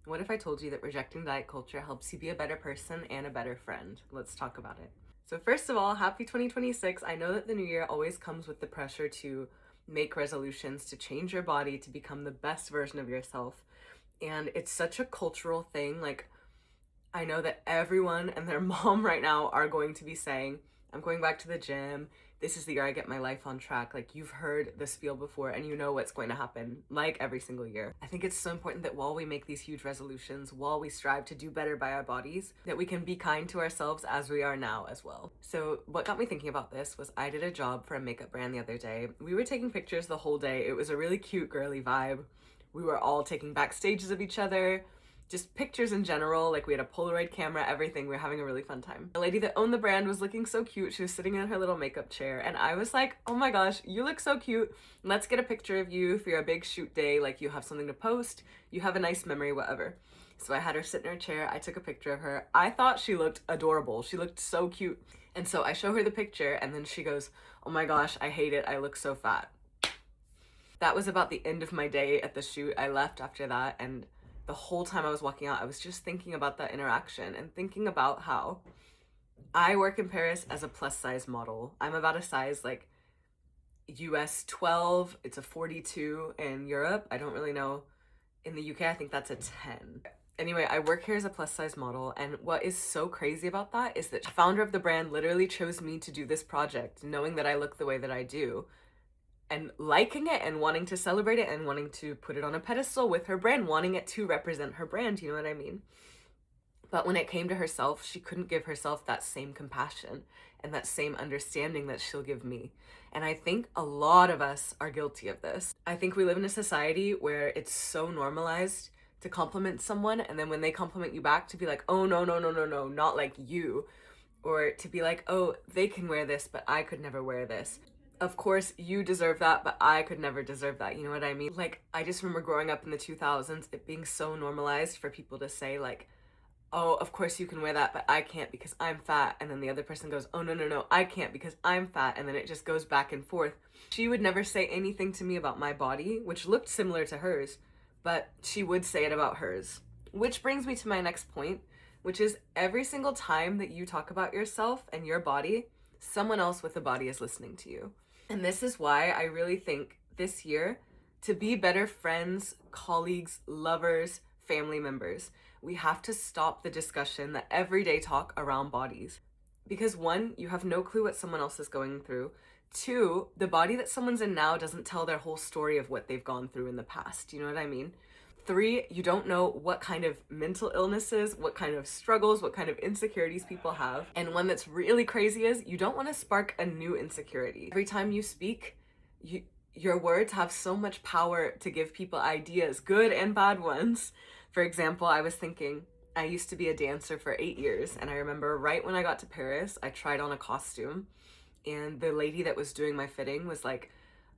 What if I told you that rejecting diet culture helps you be a better person and a better friend? Let's talk about it. So first of all, happy 2026. I know that the new year always comes with the pressure to make resolutions, to change your body, to become the best version of yourself. And it's such a cultural thing. Like, I know that everyone and their mom right now are going to be saying, I'm going back to the gym. This is the year I get my life on track. Like, you've heard this spiel before and you know what's going to happen, like every single year. I think it's so important that while we make these huge resolutions, while we strive to do better by our bodies, that we can be kind to ourselves as we are now as well. So what got me thinking about this was I did a job for a makeup brand the other day. We were taking pictures the whole day. It was a really cute girly vibe. We were all taking backstages of each other, just pictures in general. Like, we had a Polaroid camera, everything. We were having a really fun time. The lady that owned the brand was looking so cute. She was sitting in her little makeup chair and I was like, oh my gosh, you look so cute. Let's get a picture of you for your big shoot day. Like, you have something to post, you have a nice memory, whatever. So I had her sit in her chair. I took a picture of her. I thought she looked adorable. She looked so cute. And so I show her the picture and then she goes, oh my gosh, I hate it. I look so fat. That was about the end of my day at the shoot. I left after that, and the whole time I was walking out, I was just thinking about that interaction and thinking about how I work in Paris as a plus size model. I'm about a size like US 12, it's a 42 in Europe. I don't really know. In the UK, I think that's a 10. Anyway, I work here as a plus size model, and what is so crazy about that is that the founder of the brand literally chose me to do this project, knowing that I look the way that I do, and liking it and wanting to celebrate it and wanting to put it on a pedestal with her brand, wanting it to represent her brand, you know what I mean? But when it came to herself, she couldn't give herself that same compassion and that same understanding that she'll give me. And I think a lot of us are guilty of this. I think we live in a society where it's so normalized to compliment someone, and then when they compliment you back, to be like, oh, no, no, no, no, no, not like you. Or to be like, oh, they can wear this, but I could never wear this. Of course, you deserve that, but I could never deserve that. You know what I mean? Like, I just remember growing up in the 2000s, it being so normalized for people to say, like, oh, of course you can wear that, but I can't because I'm fat. And then the other person goes, oh, no, no, no, I can't because I'm fat. And then it just goes back and forth. She would never say anything to me about my body, which looked similar to hers, but she would say it about hers. Which brings me to my next point, which is every single time that you talk about yourself and your body, someone else with a body is listening to you. And this is why I really think this year, to be better friends, colleagues, lovers, family members, we have to stop the discussion, the everyday talk around bodies. Because one, you have no clue what someone else is going through. Two, the body that someone's in now doesn't tell their whole story of what they've gone through in the past. You know what I mean? Three, you don't know what kind of mental illnesses, what kind of struggles, what kind of insecurities people have. And one that's really crazy is you don't want to spark a new insecurity. Every time you speak, your words have so much power to give people ideas, good and bad ones. For example, I was thinking, I used to be a dancer for 8 years, and I remember right when I got to Paris, I tried on a costume, and the lady that was doing my fitting was like,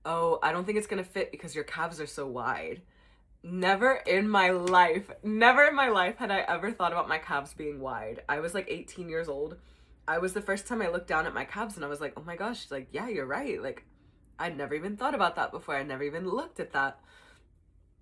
oh, I don't think it's gonna fit because your calves are so wide. Never in my life had I ever thought about my calves being wide. I was like 18 years old. I was the first time I looked down at my calves and I was like, oh my gosh, like, yeah, you're right. Like, I'd never even thought about that before. I never even looked at that.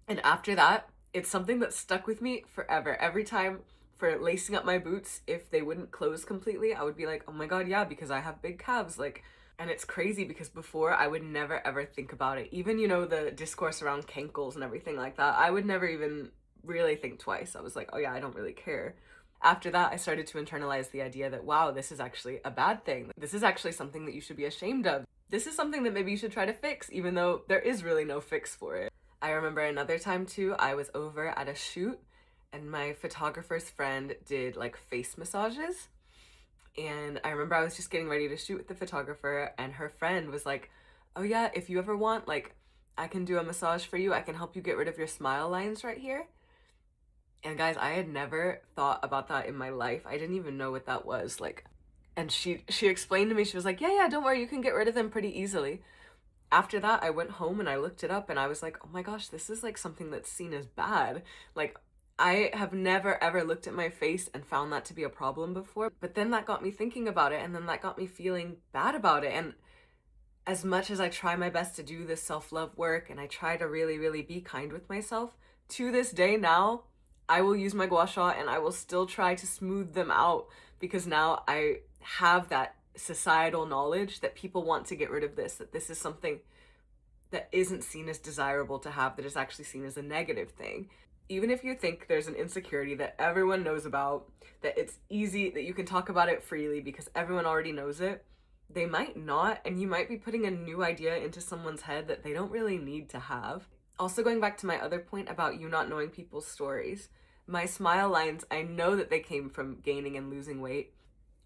And after that, it's something that stuck with me forever. Every time for lacing up my boots, if they wouldn't close completely, I would be like, oh my God, yeah, because I have big calves. Like, and it's crazy because before I would never ever think about it. Even, you know, the discourse around cankles and everything like that, I would never even really think twice. I was like, oh yeah, I don't really care. After that, I started to internalize the idea that, wow, this is actually a bad thing. This is actually something that you should be ashamed of. This is something that maybe you should try to fix, even though there is really no fix for it. I remember another time too, I was over at a shoot and my photographer's friend did like face massages. And I remember I was just getting ready to shoot with the photographer and her friend was like, oh yeah, if you ever want, like, I can do a massage for you. I can help you get rid of your smile lines right here. And guys, I had never thought about that in my life. I didn't even know what that was. Like, and she explained to me, she was like, yeah, don't worry, you can get rid of them pretty easily. After that, I went home and I looked it up and I was like, oh my gosh, this is like something that's seen as bad. Like, I have never ever looked at my face and found that to be a problem before, but then that got me thinking about it and then that got me feeling bad about it. And as much as I try my best to do this self-love work and I try to really, really be kind with myself, to this day now, I will use my gua sha and I will still try to smooth them out, because now I have that societal knowledge that people want to get rid of this, that this is something that isn't seen as desirable to have, that is actually seen as a negative thing. Even if you think there's an insecurity that everyone knows about, that it's easy, that you can talk about it freely because everyone already knows it, they might not, and you might be putting a new idea into someone's head that they don't really need to have. Also, going back to my other point about you not knowing people's stories, my smile lines, I know that they came from gaining and losing weight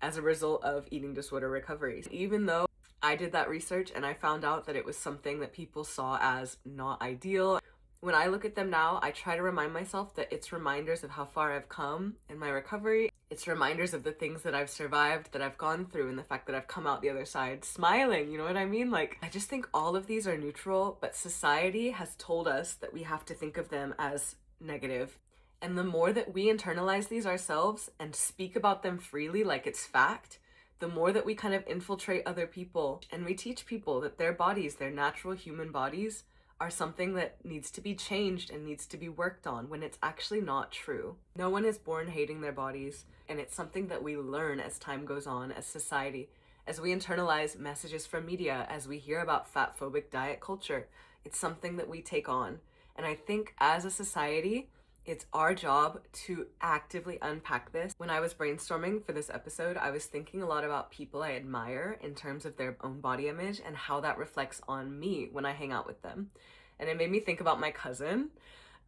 as a result of eating disorder recovery. Even though I did that research and I found out that it was something that people saw as not ideal, when I look at them now, I try to remind myself that it's reminders of how far I've come in my recovery. It's reminders of the things that I've survived, that I've gone through, and the fact that I've come out the other side smiling, you know what I mean? Like, I just think all of these are neutral, but society has told us that we have to think of them as negative. And the more that we internalize these ourselves and speak about them freely like it's fact, the more that we kind of infiltrate other people, and we teach people that their bodies, their natural human bodies, are something that needs to be changed and needs to be worked on, when it's actually not true. No one is born hating their bodies, and it's something that we learn as time goes on, as society, as we internalize messages from media, as we hear about fat-phobic diet culture. It's something that we take on. And I think as a society, it's our job to actively unpack this. When I was brainstorming for this episode, I was thinking a lot about people I admire in terms of their own body image and how that reflects on me when I hang out with them. And it made me think about my cousin.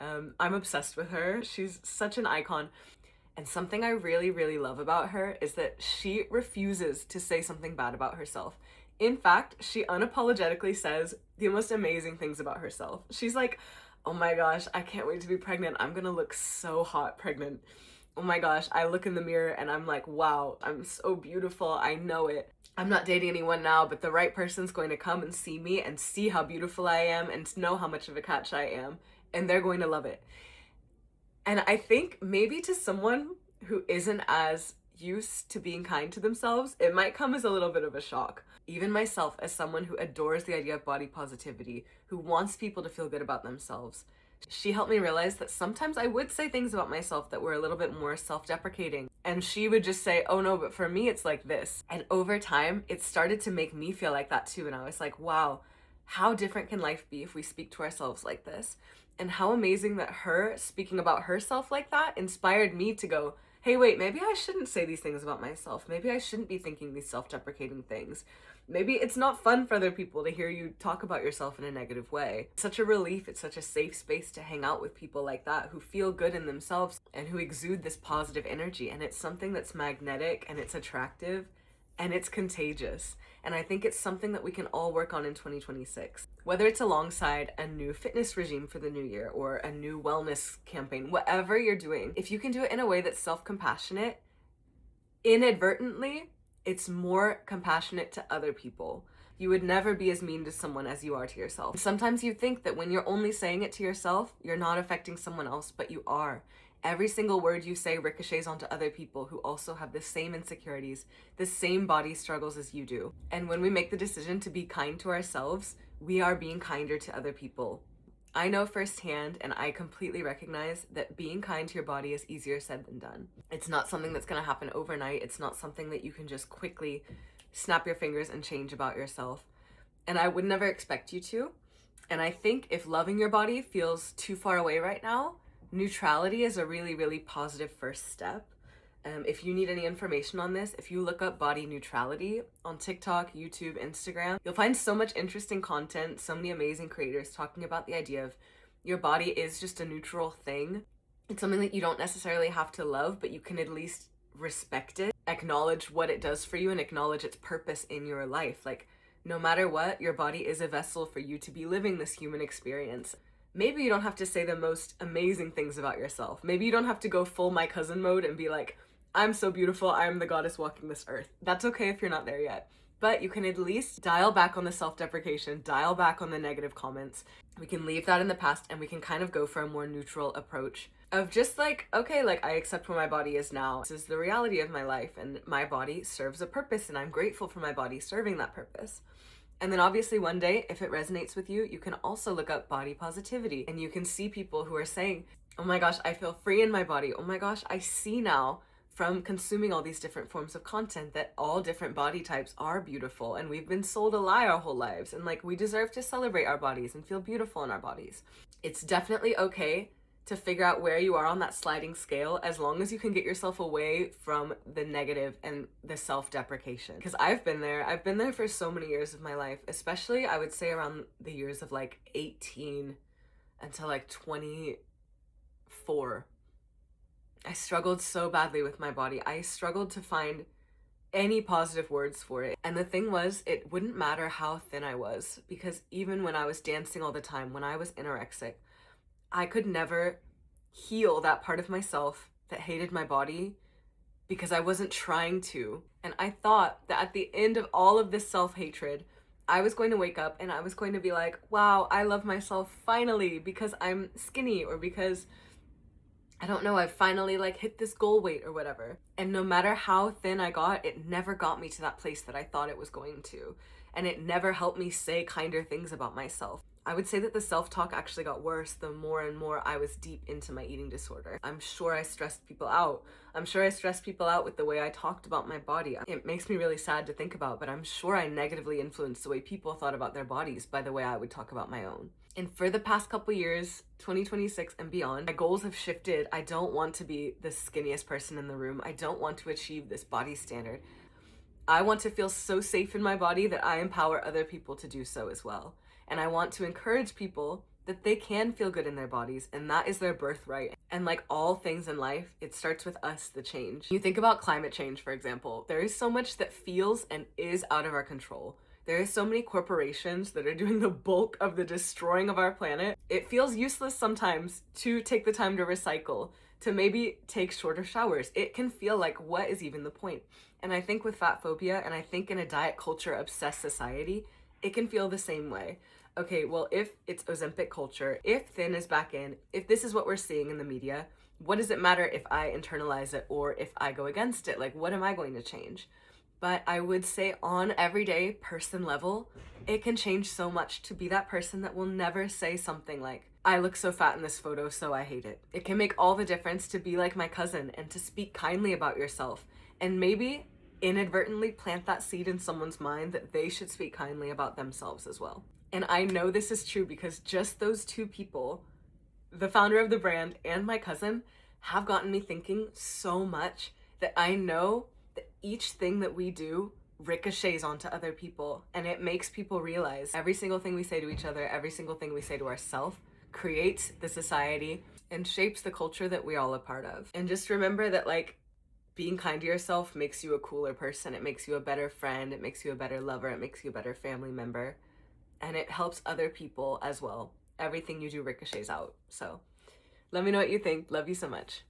I'm obsessed with her. She's such an icon. And something I really, really love about her is that she refuses to say something bad about herself. In fact, she unapologetically says the most amazing things about herself. She's like, oh my gosh, I can't wait to be pregnant. I'm gonna look so hot pregnant. Oh my gosh, I look in the mirror and I'm like, wow, I'm so beautiful. I know it. I'm not dating anyone now, but the right person's going to come and see me and see how beautiful I am and know how much of a catch I am, and they're going to love it. And I think maybe to someone who isn't as used to being kind to themselves, it might come as a little bit of a shock. Even myself, as someone who adores the idea of body positivity, who wants people to feel good about themselves, she helped me realize that sometimes I would say things about myself that were a little bit more self-deprecating. And she would just say, oh no, but for me, it's like this. And over time, it started to make me feel like that too. And I was like, wow, how different can life be if we speak to ourselves like this? And how amazing that her speaking about herself like that inspired me to go, hey, wait, maybe I shouldn't say these things about myself. Maybe I shouldn't be thinking these self-deprecating things. Maybe it's not fun for other people to hear you talk about yourself in a negative way. It's such a relief. It's such a safe space to hang out with people like that who feel good in themselves and who exude this positive energy. And it's something that's magnetic and it's attractive and it's contagious. And I think it's something that we can all work on in 2026. Whether it's alongside a new fitness regime for the new year or a new wellness campaign, whatever you're doing, if you can do it in a way that's self-compassionate, inadvertently, it's more compassionate to other people. You would never be as mean to someone as you are to yourself. Sometimes you think that when you're only saying it to yourself, you're not affecting someone else, but you are. Every single word you say ricochets onto other people who also have the same insecurities, the same body struggles as you do. And when we make the decision to be kind to ourselves, we are being kinder to other people. I know firsthand, and I completely recognize that being kind to your body is easier said than done. It's not something that's going to happen overnight. It's not something that you can just quickly snap your fingers and change about yourself. And I would never expect you to. And I think if loving your body feels too far away right now, neutrality is a really, really positive first step. If you need any information on this, if you look up body neutrality on TikTok, YouTube, Instagram, you'll find so much interesting content, so many amazing creators talking about the idea of your body is just a neutral thing. It's something that you don't necessarily have to love, but you can at least respect it, acknowledge what it does for you, and acknowledge its purpose in your life. Like, no matter what, your body is a vessel for you to be living this human experience. Maybe you don't have to say the most amazing things about yourself. Maybe you don't have to go full my cousin mode and be like, I'm so beautiful, I am the goddess walking this earth. That's okay if you're not there yet. But you can at least dial back on the self-deprecation, dial back on the negative comments. We can leave that in the past and we can kind of go for a more neutral approach of just like, okay, like I accept where my body is now. This is the reality of my life and my body serves a purpose and I'm grateful for my body serving that purpose. And then obviously one day, if it resonates with you, you can also look up body positivity and you can see people who are saying, Oh my gosh, I feel free in my body. Oh my gosh, I see now from consuming all these different forms of content that all different body types are beautiful, and we've been sold a lie our whole lives, and like we deserve to celebrate our bodies and feel beautiful in our bodies. It's definitely okay to figure out where you are on that sliding scale, as long as you can get yourself away from the negative and the self-deprecation. Because I've been there. I've been there for so many years of my life, especially I would say around the years of like 18 until like 24. I struggled so badly with my body. I struggled to find any positive words for it. And the thing was, it wouldn't matter how thin I was, because even when I was dancing all the time, when I was anorexic, I could never heal that part of myself that hated my body because I wasn't trying to. And I thought that at the end of all of this self-hatred, I was going to wake up and I was going to be like, wow, I love myself finally because I'm skinny, or because I don't know, I've finally like hit this goal weight or whatever. And no matter how thin I got, it never got me to that place that I thought it was going to. And it never helped me say kinder things about myself. I would say that the self-talk actually got worse the more and more I was deep into my eating disorder. I'm sure I stressed people out. I'm sure I stressed people out with the way I talked about my body. It makes me really sad to think about, but I'm sure I negatively influenced the way people thought about their bodies by the way I would talk about my own. And for the past couple years, 2026 and beyond, my goals have shifted. I don't want to be the skinniest person in the room. I don't want to achieve this body standard. I want to feel so safe in my body that I empower other people to do so as well. And I want to encourage people that they can feel good in their bodies, and that is their birthright. And like all things in life, it starts with us, the change. You think about climate change, for example. There is so much that feels and is out of our control. There are so many corporations that are doing the bulk of the destroying of our planet. It feels useless sometimes to take the time to recycle, to maybe take shorter showers. It can feel like, what is even the point? And I think with fat phobia, and I think in a diet culture obsessed society, it can feel the same way. Okay, well, if it's Ozempic culture, if thin is back in, if this is what we're seeing in the media, what does it matter if I internalize it or if I go against it? Like, what am I going to change? But I would say on everyday person level, it can change so much to be that person that will never say something like, I look so fat in this photo, so I hate it. It can make all the difference to be like my cousin and to speak kindly about yourself, and maybe inadvertently plant that seed in someone's mind that they should speak kindly about themselves as well. And I know this is true because just those two people, the founder of the brand and my cousin, have gotten me thinking so much that I know that each thing that we do ricochets onto other people, and it makes people realize every single thing we say to each other, every single thing we say to ourselves creates the society and shapes the culture that we all are part of. And just remember that like being kind to yourself makes you a cooler person. It makes you a better friend. It makes you a better lover. It makes you a better family member. And it helps other people as well. Everything you do ricochets out. So let me know what you think. Love you so much.